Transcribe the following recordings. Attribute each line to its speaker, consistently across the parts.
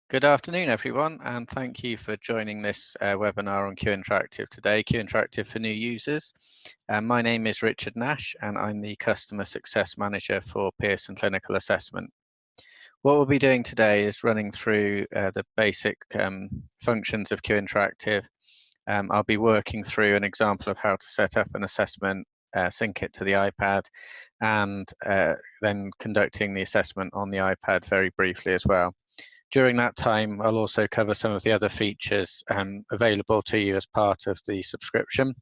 Speaker 1: Good afternoon, everyone, and thank you for joining this webinar on Q Interactive today, Q Interactive for new users. My name is Richard Nash, and I'm the Customer Success Manager for Pearson Clinical Assessment. What we'll be doing today is running through the basic functions of Q Interactive. I'll be working through an example of how to set up an assessment, sync it to the iPad, and then conducting the assessment on the iPad very briefly as well. During that time, I'll also cover some of the other features available to you as part of the subscription.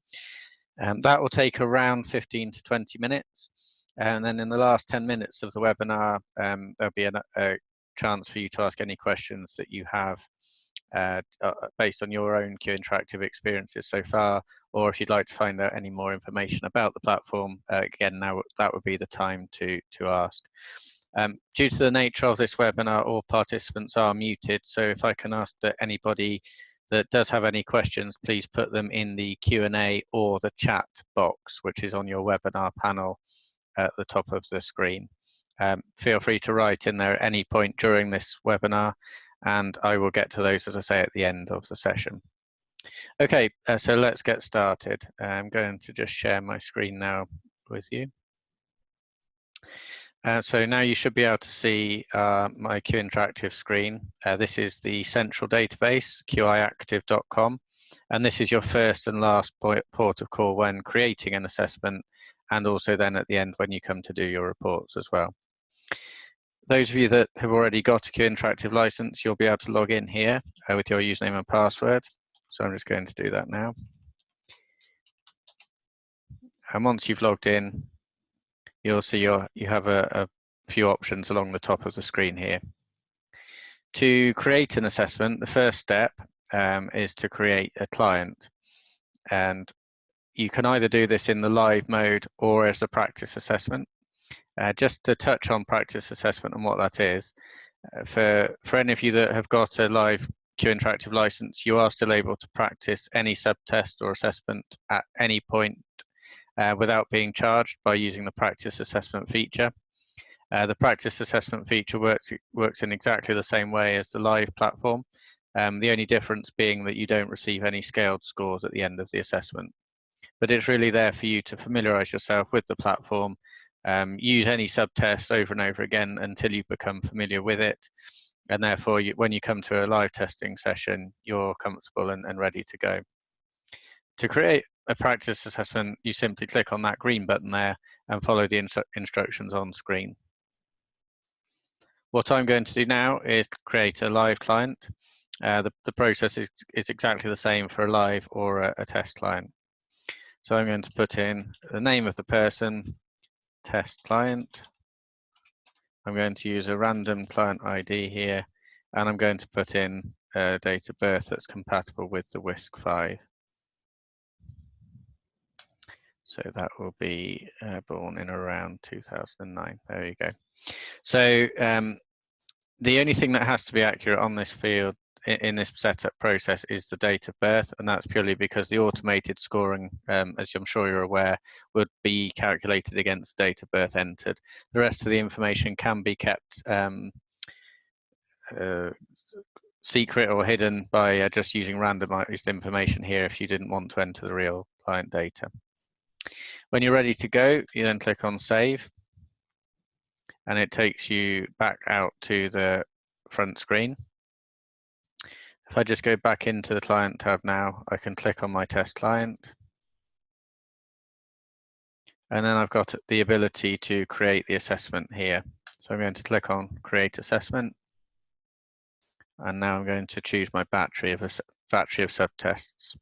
Speaker 1: That will take around 15 to 20 minutes. And then in the last 10 minutes of the webinar, there'll be a chance for you to ask any questions that you have based on your own Q Interactive experiences so far, or if you'd like to find out any more information about the platform, again, now that would be the time to ask. Due to the nature of this webinar, all participants are muted, so if I can ask that anybody that does have any questions, please put them in the Q&A or the chat box, which is on your webinar panel at the top of the screen. Feel free to write in there at any point during this webinar, and I will get to those, as I say, at the end of the session. Okay, so let's get started. I'm going to just share my screen now with you. So now you should be able to see my Q Interactive screen. This is the central database, qiactive.com, and this is your first and last port of call when creating an assessment, and also then at the end when you come to do your reports as well. Those of you that have already got a Q Interactive license, you'll be able to log in here with your username and password. So I'm just going to do that now. And once you've logged in, you'll see you have a few options along the top of the screen here. To create an assessment, the first step is to create a client. And you can either do this in the live mode or as a practice assessment. Just to touch on practice assessment and what that is, for any of you that have got a live Q Interactive license, you are still able to practice any subtest or assessment at any point without being charged by using the practice assessment feature. The practice assessment feature works in exactly the same way as the live platform, the only difference being that you don't receive any scaled scores at the end of the assessment. But it's really there for you to familiarize yourself with the platform, use any subtest over and over again until you become familiar with it, and therefore when you come to a live testing session, you're comfortable and ready to go. To create a practice assessment, you simply click on that green button there and follow the instructions on screen. What I'm going to do now is create a live client. The process is exactly the same for a live or a test client. So I'm going to put in the name of the person, test client. I'm going to use a random client ID here, and I'm going to put in a date of birth that's compatible with the WISC-5. So that will be born in around 2009. There you go. So the only thing that has to be accurate on this field in this setup process is the date of birth, and that's purely because the automated scoring, as I'm sure you're aware, would be calculated against the date of birth entered. The rest of the information can be kept secret or hidden by just using randomized information here if you didn't want to enter the real client data. When you're ready to go, you then click on Save, and it takes you back out to the front screen. If I just go back into the Client tab now, I can click on my test client. And then I've got the ability to create the assessment here. So I'm going to click on Create Assessment. And now I'm going to choose my battery of subtests.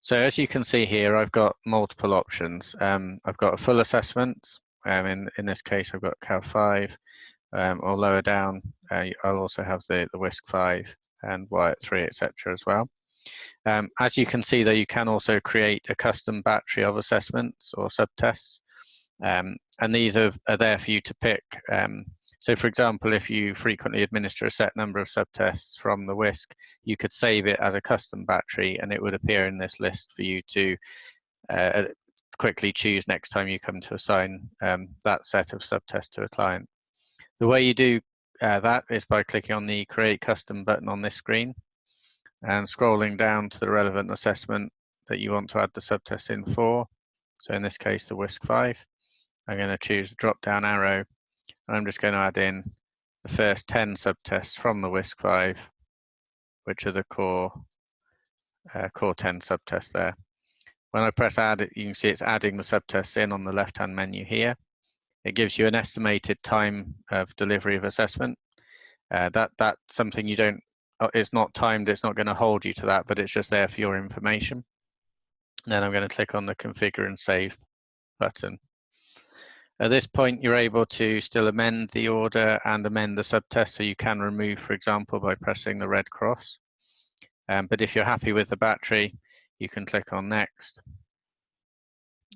Speaker 1: So as you can see here, I've got multiple options. I've got a full assessment. In this case, I've got Cal5, or lower down, I'll also have the WISC-5 and Wyatt3, etc. as well. As you can see, though, you can also create a custom battery of assessments or subtests, and these are there for you to pick. So, for example, if you frequently administer a set number of subtests from the WISC, you could save it as a custom battery, and it would appear in this list for you to quickly choose next time you come to assign that set of subtests to a client. The way you do that is by clicking on the Create Custom button on this screen and scrolling down to the relevant assessment that you want to add the subtest in for. So in this case, the WISC-5. I'm going to choose the drop-down arrow, and I'm just going to add in the first 10 subtests from the WISC-5, which are the core 10 subtests there. When I press add, you can see it's adding the subtests in on the left-hand menu here. It gives you an estimated time of delivery of assessment. That's something you don't, it's not timed, it's not going to hold you to that, but it's just there for your information. And then I'm going to click on the Configure and Save button. At this point, you're able to still amend the order and amend the subtest, so you can remove, for example, by pressing the red cross. But if you're happy with the battery, you can click on Next.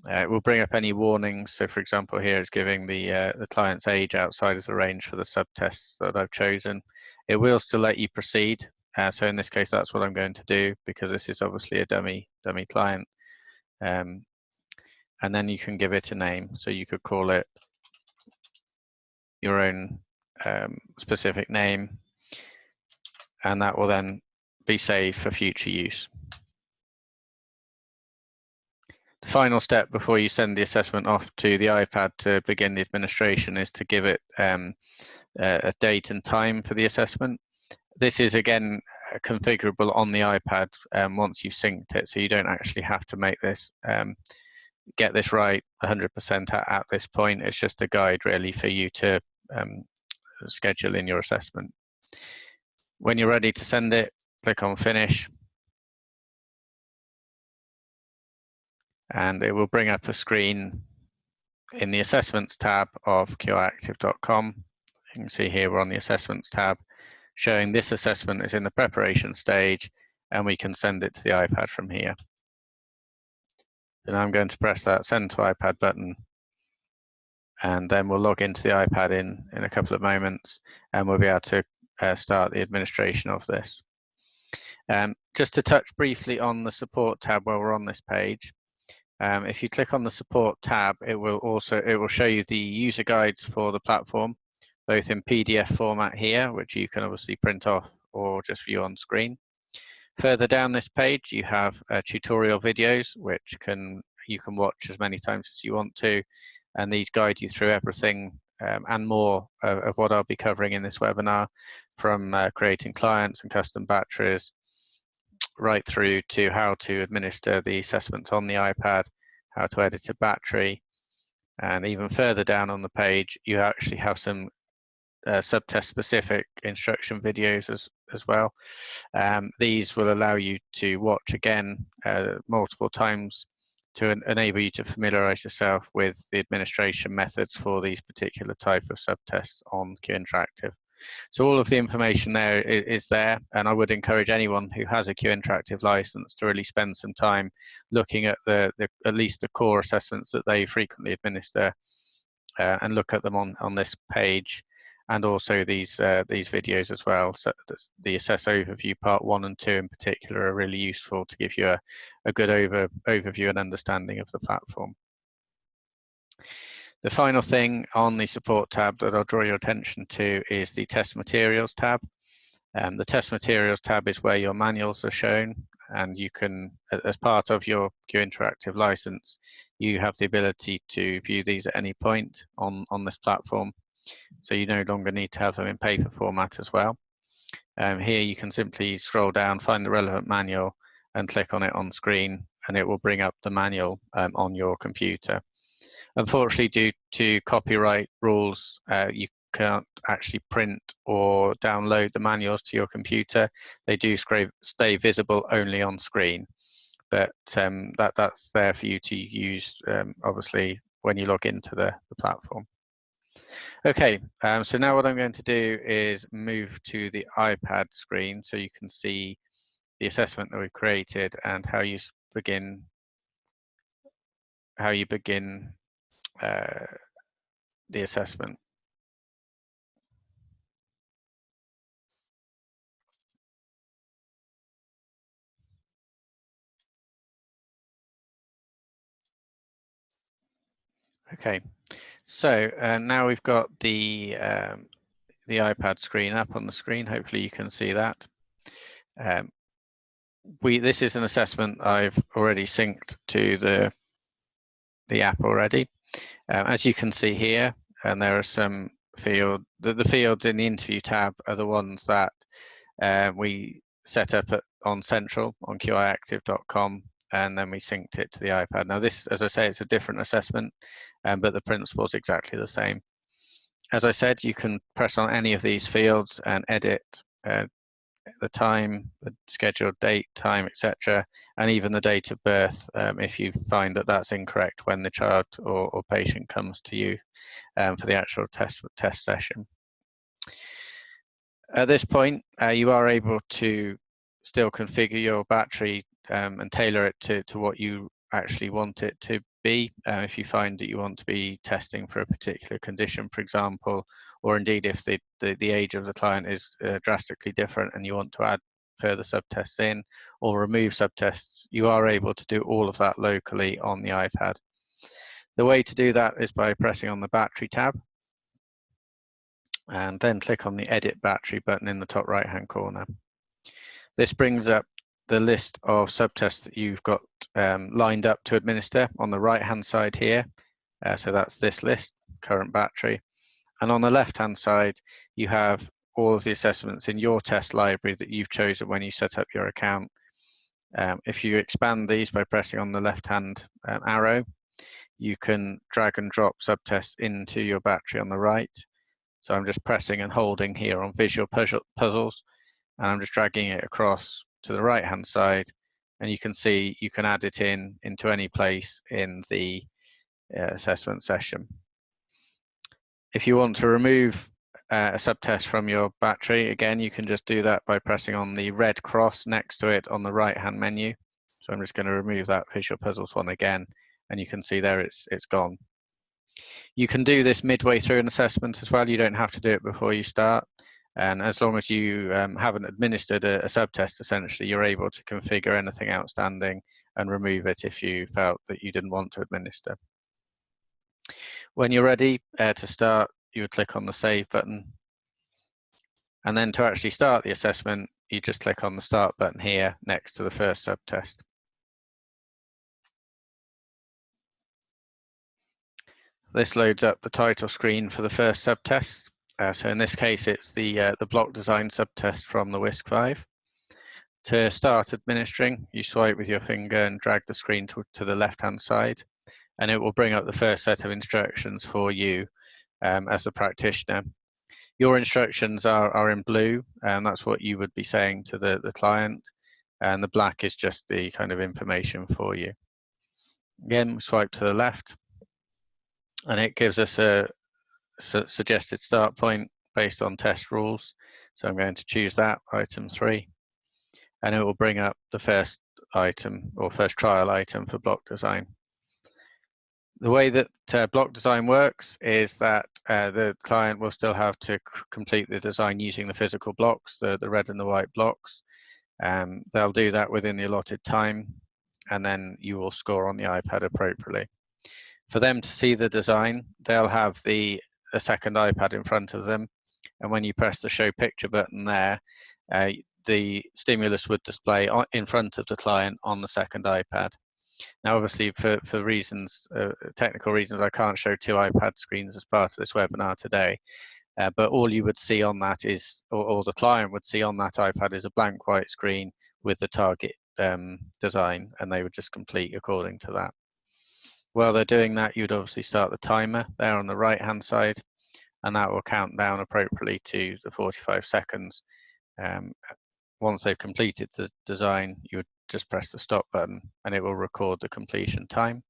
Speaker 1: It will bring up any warnings. So, for example, here it's giving the client's age outside of the range for the subtests that I've chosen. It will still let you proceed. So in this case, that's what I'm going to do, because this is obviously a dummy client. And then you can give it a name. So you could call it your own specific name, and that will then be saved for future use. The final step before you send the assessment off to the iPad to begin the administration is to give it a date and time for the assessment. This is again configurable on the iPad once you've synced it, so you don't actually have to make this get this right 100% at this point. It's just a guide really for you to schedule in your assessment. When you're ready to send it, click on Finish, and it will bring up a screen in the Assessments tab of qactive.com. You can see here we're on the Assessments tab, showing this assessment is in the preparation stage, and we can send it to the iPad from here. And I'm going to press that Send to iPad button, and then we'll log into the iPad in a couple of moments, and we'll be able to start the administration of this. Just to touch briefly on the Support tab while we're on this page. If you click on the Support tab, it will show you the user guides for the platform, both in PDF format here, which you can obviously print off or just view on screen. Further down this page, you have tutorial videos, which you can watch as many times as you want to, and these guide you through everything and more of what I'll be covering in this webinar, from creating clients and custom batteries, right through to how to administer the assessments on the iPad, how to edit a battery, and even further down on the page, you actually have some subtest specific instruction videos as well. These will allow you to watch again multiple times to enable you to familiarize yourself with the administration methods for these particular type of subtests on Q Interactive. So all of the information there is there, and I would encourage anyone who has a Q Interactive license to really spend some time looking at at least the core assessments that they frequently administer, and look at them on this page, and also these videos as well. So the Assess Overview Part 1 and 2 in particular are really useful to give you a good overview and understanding of the platform. The final thing on the Support tab that I'll draw your attention to is the Test Materials tab. The Test Materials tab is where your manuals are shown, and you can, as part of your Q Interactive license, you have the ability to view these at any point on this platform. So you no longer need to have them in paper format as well. Here you can simply scroll down, find the relevant manual, and click on it on screen, and it will bring up the manual on your computer. Unfortunately, due to copyright rules, you can't actually print or download the manuals to your computer. They do stay visible only on screen, but that's there for you to use, obviously, when you log into the platform. Okay, so now what I'm going to do is move to the iPad screen so you can see the assessment that we've created and how you begin the assessment. Okay, so now we've got the the iPad screen up on the screen. Hopefully you can see that. This is an assessment I've already synced to the app already. As you can see here, and there are some the fields in the interview tab are the ones that we set up on Central on qiactive.com, and then we synced it to the iPad. Now this, as I say, it's a different assessment, but the principle is exactly the same. As I said, you can press on any of these fields and edit the time, the scheduled date, time, etc., and even the date of birth if you find that that's incorrect when the child or patient comes to you for the actual test session. At this point, you are able to still configure your battery and tailor it to what you actually want it to be. If you find that you want to be testing for a particular condition, for example, or indeed if the age of the client is drastically different and you want to add further subtests in or remove subtests, you are able to do all of that locally on the iPad. The way to do that is by pressing on the battery tab and then click on the edit battery button in the top right hand corner. This brings up the list of subtests that you've got lined up to administer on the right hand side here. So that's this list, current battery. And on the left hand side, you have all of the assessments in your test library that you've chosen when you set up your account. If you expand these by pressing on the left hand arrow, you can drag and drop subtests into your battery on the right. So I'm just pressing and holding here on visual puzzles, and I'm just dragging it across to the right hand side, and you can see you can add it into any place in the assessment session. If you want to remove a subtest from your battery, again, you can just do that by pressing on the red cross next to it on the right hand menu. So I'm just going to remove that visual puzzles one again, and you can see there it's gone. You can do this midway through an assessment as well. You don't have to do it before you start. And as long as you haven't administered a subtest, essentially, you're able to configure anything outstanding and remove it if you felt that you didn't want to administer. When you're ready to start, you would click on the Save button. And then to actually start the assessment, you just click on the Start button here next to the first subtest. This loads up the title screen for the first subtest. So in this case, it's the block design subtest from the WISC-5. To start administering, you swipe with your finger and drag the screen to the left-hand side, and it will bring up the first set of instructions for you as the practitioner. Your instructions are in blue, and that's what you would be saying to the client, and the black is just the kind of information for you. Again, we swipe to the left, and it gives us a suggested start point based on test rules. So I'm going to choose that, item 3, and it will bring up the first item or first trial item for block design. The way that block design works is that the client will still have to complete the design using the physical blocks, the red and the white blocks. They'll do that within the allotted time, and then you will score on the iPad appropriately. For them to see the design, they'll have a second iPad in front of them, and when you press the show picture button there, the stimulus would display in front of the client on the second iPad. Now, obviously, for reasons, technical reasons, I can't show 2 iPad screens as part of this webinar today, but all you would see on that is, or the client would see on that iPad is a blank white screen with the target design, and they would just complete according to that. While they're doing that, you'd obviously start the timer there on the right-hand side, and that will count down appropriately to the 45 seconds. Once they've completed the design, you would just press the stop button, and it will record the completion time.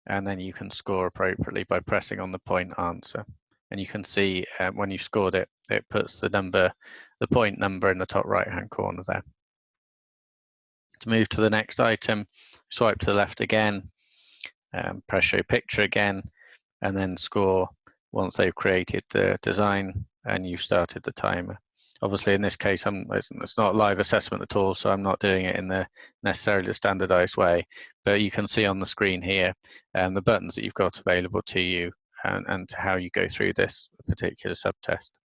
Speaker 1: And then you can score appropriately by pressing on the point answer. And you can see when you've scored it, it puts the point number in the top right-hand corner there. To move to the next item, swipe to the left again, press show picture again, and then score once they've created the design and you've started the timer. Obviously, in this case, it's not a live assessment at all, so I'm not doing it in necessarily the standardized way, but you can see on the screen here the buttons that you've got available to you and how you go through this particular subtest.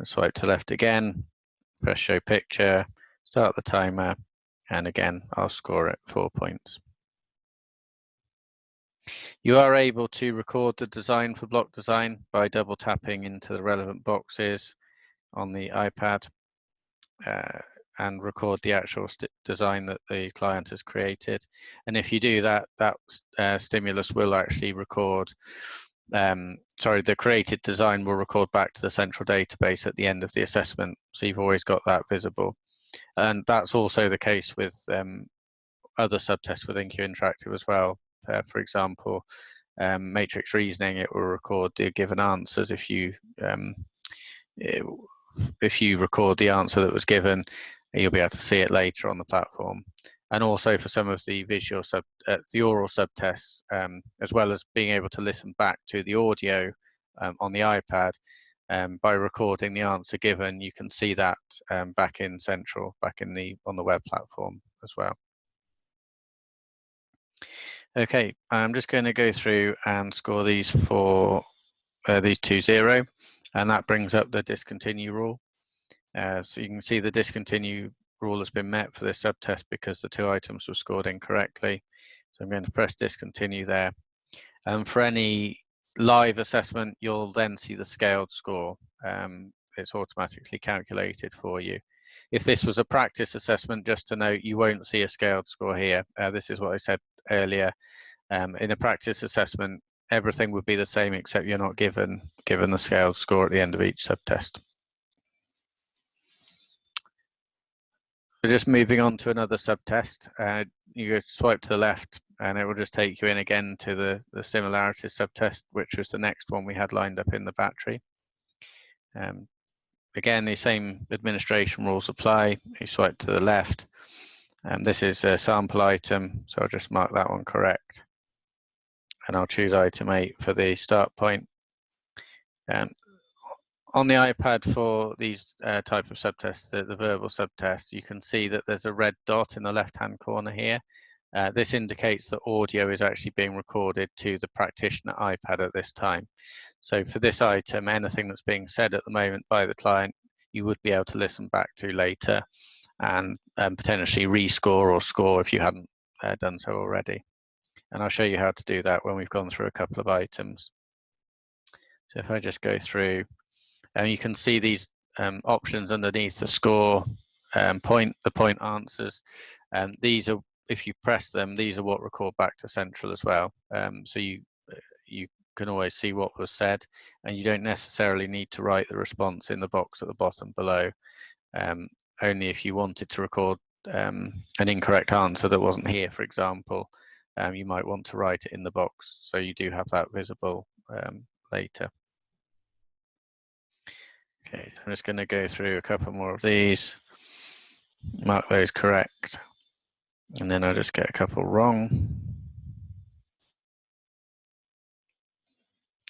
Speaker 1: Swipe to left again, press show picture, start the timer, and again, I'll score it 4 points. You are able to record the design for block design by double tapping into the relevant boxes on the iPad and record the actual design that the client has created. And if you do that, that stimulus will actually record, the created design will record back to the central database at the end of the assessment. So you've always got that visible. And that's also the case with other subtests within Q Interactive as well. For example, matrix reasoning, it will record the given answers if you record the answer that was given, you'll be able to see it later on the platform. And also for some of the visual the oral subtests, as well as being able to listen back to the audio on the iPad, by recording the answer given, you can see that back in Central, on the web platform as well. Okay, I'm just going to go through and score these for these 2-0, and that brings up the discontinue rule. So you can see the discontinue rule has been met for this subtest because the 2 items were scored incorrectly. So I'm going to press discontinue there. For any live assessment, you'll then see the scaled score. It's automatically calculated for you. If this was a practice assessment, just to note, you won't see a scaled score here. This is what I said earlier. In a practice assessment, everything would be the same except you're not given the scaled score at the end of each subtest. So just moving on to another subtest, you go swipe to the left and it will just take you in again to the similarities subtest, which was the next one we had lined up in the battery. Again, the same administration rules apply. You swipe to the left. This is a sample item, so I'll just mark that one correct. And I'll choose item 8 for the start point. On the iPad for these type of subtests, the verbal subtest, you can see that there's a red dot in the left-hand corner here. This indicates that audio is actually being recorded to the practitioner iPad at this time. So for this item, anything that's being said at the moment by the client, you would be able to listen back to later and potentially rescore or score if you hadn't done so already. And I'll show you how to do that when we've gone through a couple of items. So if I just go through, and you can see these options underneath the score, the point answers. These are, if you press them, these are what record back to Central as well. So you can always see what was said, and you don't necessarily need to write the response in the box at the bottom below. Only if you wanted to record an incorrect answer that wasn't here, for example, you might want to write it in the box, so you do have that visible later. Okay, so I'm just going to go through a couple more of these, mark those correct, and then I'll just get a couple wrong.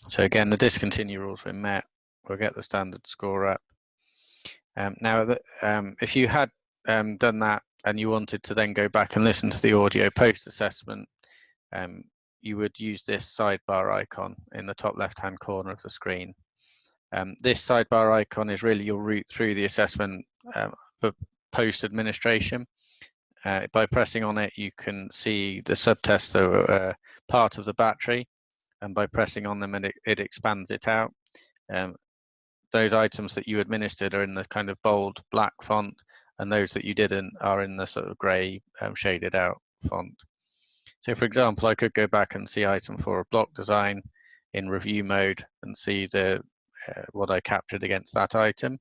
Speaker 1: So again, the discontinue rule's been met. We'll get the standard score up. Now, if you had done that and you wanted to then go back and listen to the audio post-assessment, you would use this sidebar icon in the top left-hand corner of the screen. This sidebar icon is really your route through the assessment for post-administration. By pressing on it, you can see the subtests that are part of the battery, and by pressing on them, it expands it out. Those items that you administered are in the kind of bold black font, and those that you didn't are in the sort of grey shaded out font. So for example, I could go back and see item 4 of block design in review mode and see what I captured against that item.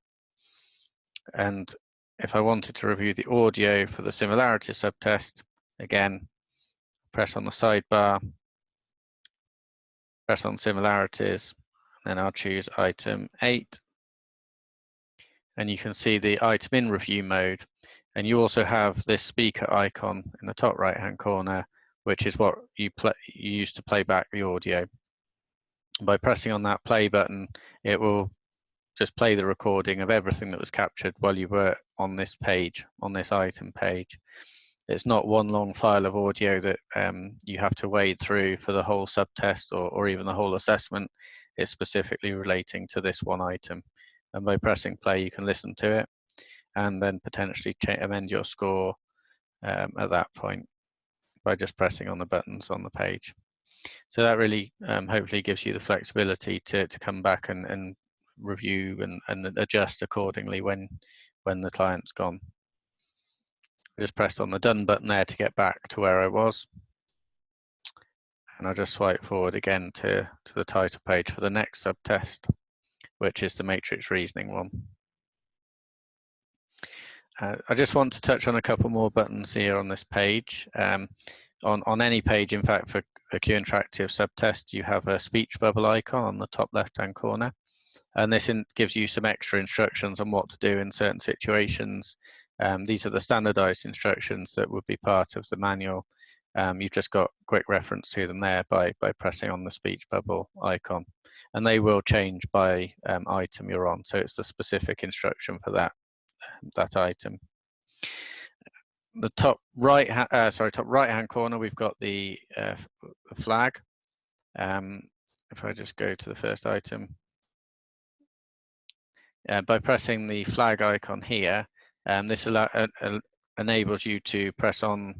Speaker 1: And if I wanted to review the audio for the similarity subtest, again, press on the sidebar, press on similarities, then I'll choose item 8. And you can see the item in review mode. And you also have this speaker icon in the top right-hand corner, which is what you use to play back the audio. By pressing on that play button, it will just play the recording of everything that was captured while you were on this page, on this item page. It's not one long file of audio that you have to wade through for the whole subtest or even the whole assessment. It's specifically relating to this one item. and by pressing play you can listen to it and then potentially amend your score at that point by just pressing on the buttons on the page. So that really hopefully gives you the flexibility to come back and review and adjust accordingly when the client's gone. I just pressed on the done button there to get back to where I was, and I'll just swipe forward again to the title page for the next subtest, which is the matrix reasoning one. I just want to touch on a couple more buttons here on this page. On any page, in fact, for a Q Interactive subtest, you have a speech bubble icon on the top left-hand corner, and this gives you some extra instructions on what to do in certain situations. These are the standardized instructions that would be part of the manual. You've just got quick reference to them there by pressing on the speech bubble icon, and they will change by item you're on, so it's the specific instruction for that item. The top right hand corner, we've got the flag. If I just go to the first item, by pressing the flag icon here, this enables you to press on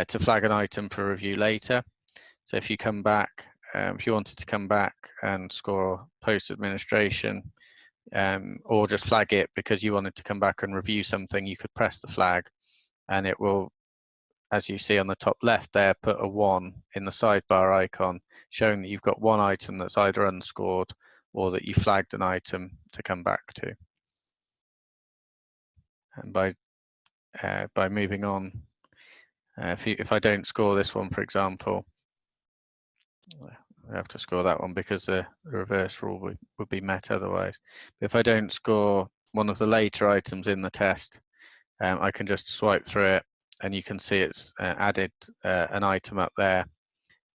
Speaker 1: to flag an item for review later. So if you come back, if you wanted to come back and score post administration, or just flag it because you wanted to come back and review something, you could press the flag, and it will, as you see on the top left there, put a 1 in the sidebar icon, showing that you've got one item that's either unscored or that you flagged an item to come back to. And by moving on, if I don't score this one, for example, I have to score that one because the reverse rule would be met otherwise. But if I don't score one of the later items in the test, I can just swipe through it, and you can see it's added an item up there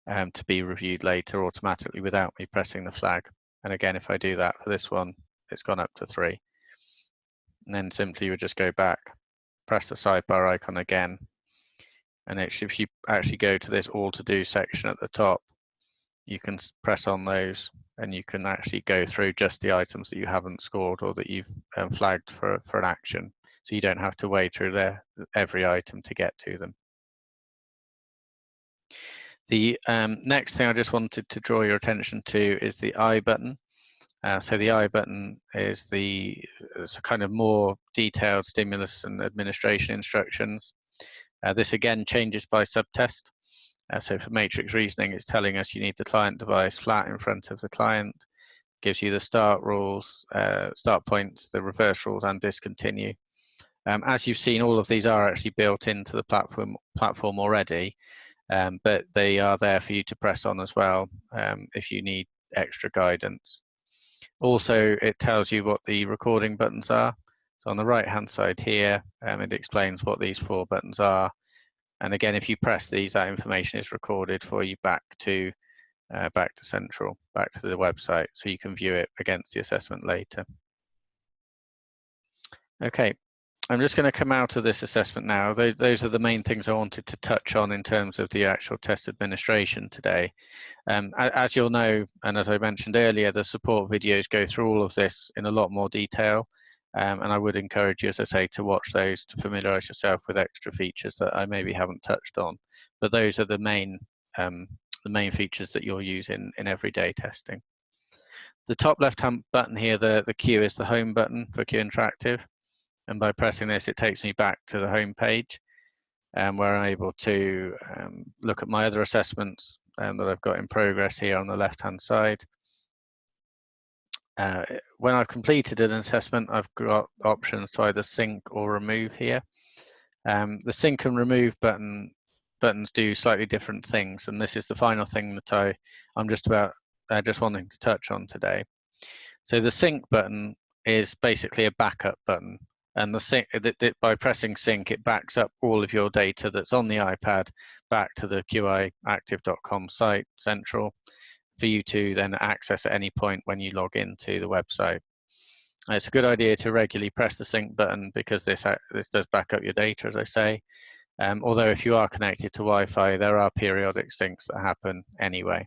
Speaker 1: to be reviewed later automatically without me pressing the flag. And again, if I do that for this one, it's gone up to 3. And then simply you would just go back, press the sidebar icon again, and if you actually go to this all to do section at the top, you can press on those, and you can actually go through just the items that you haven't scored or that you've flagged for an action. So you don't have to wade through every item to get to them. The next thing I just wanted to draw your attention to is the I button. So the I button is it's a kind of more detailed stimulus and administration instructions. This again changes by subtest. So for matrix reasoning, it's telling us you need the client device flat in front of the client, gives you the start rules, start points, the reverse rules, and discontinue. As you've seen, all of these are actually built into the platform already, but they are there for you to press on as well if you need extra guidance. Also, it tells you what the recording buttons are. So on the right-hand side here, it explains what these 4 buttons are. And again, if you press these, that information is recorded for you back to Central, back to the website, so you can view it against the assessment later. Okay, I'm just going to come out of this assessment now. Those are the main things I wanted to touch on in terms of the actual test administration today. As you'll know, and as I mentioned earlier, the support videos go through all of this in a lot more detail. And I would encourage you, as I say, to watch those to familiarise yourself with extra features that I maybe haven't touched on. But those are the main features that you'll use in everyday testing. The top left-hand button here, the Q, is the home button for Q Interactive. And by pressing this, it takes me back to the home page, where I'm able to look at my other assessments that I've got in progress here on the left-hand side. When I've completed an assessment, I've got options to either sync or remove here. The sync and remove buttons do slightly different things, and this is the final thing that I'm just wanting to touch on today. So the sync button is basically a backup button, and by pressing sync, it backs up all of your data that's on the iPad back to the qiactive.com site central, for you to then access at any point when you log into the website. It's a good idea to regularly press the sync button because this does back up your data, as I say. Although if you are connected to Wi-Fi, there are periodic syncs that happen anyway.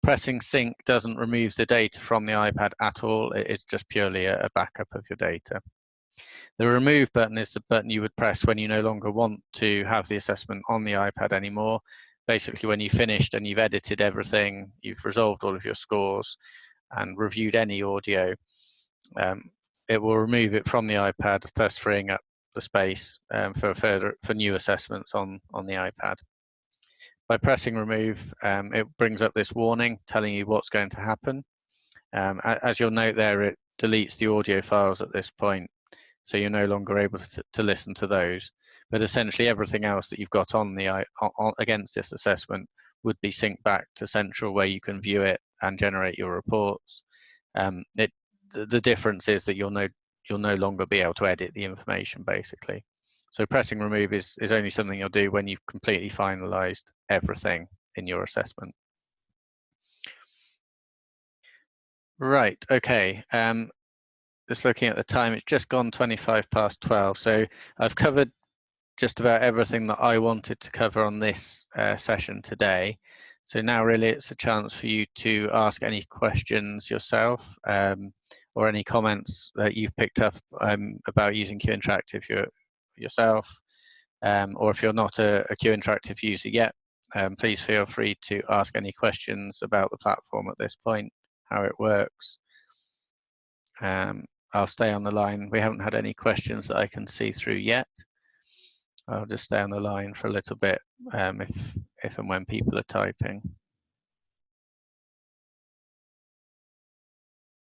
Speaker 1: Pressing sync doesn't remove the data from the iPad at all. It's just purely a backup of your data. The remove button is the button you would press when you no longer want to have the assessment on the iPad anymore. Basically, when you've finished and you've edited everything, you've resolved all of your scores and reviewed any audio, it will remove it from the iPad, thus freeing up the space for new assessments on the iPad. By pressing remove, it brings up this warning telling you what's going to happen. As you'll note there, it deletes the audio files at this point, so you're no longer able to listen to those. But essentially everything else that you've got on against this assessment would be synced back to Central, where you can view it and generate your reports. The difference is that you'll no longer be able to edit the information, basically. So pressing remove is only something you'll do when you've completely finalized everything in your assessment. Right, okay. Just looking at the time, it's just gone 12:25. So I've covered just about everything that I wanted to cover on this session today. So now really it's a chance for you to ask any questions yourself, or any comments that you've picked up about using Q Interactive yourself, or if you're not a Q Interactive user yet, please feel free to ask any questions about the platform at this point, how it works. I'll stay on the line. We haven't had any questions that I can see through yet. I'll just stay on the line for a little bit if and when people are typing.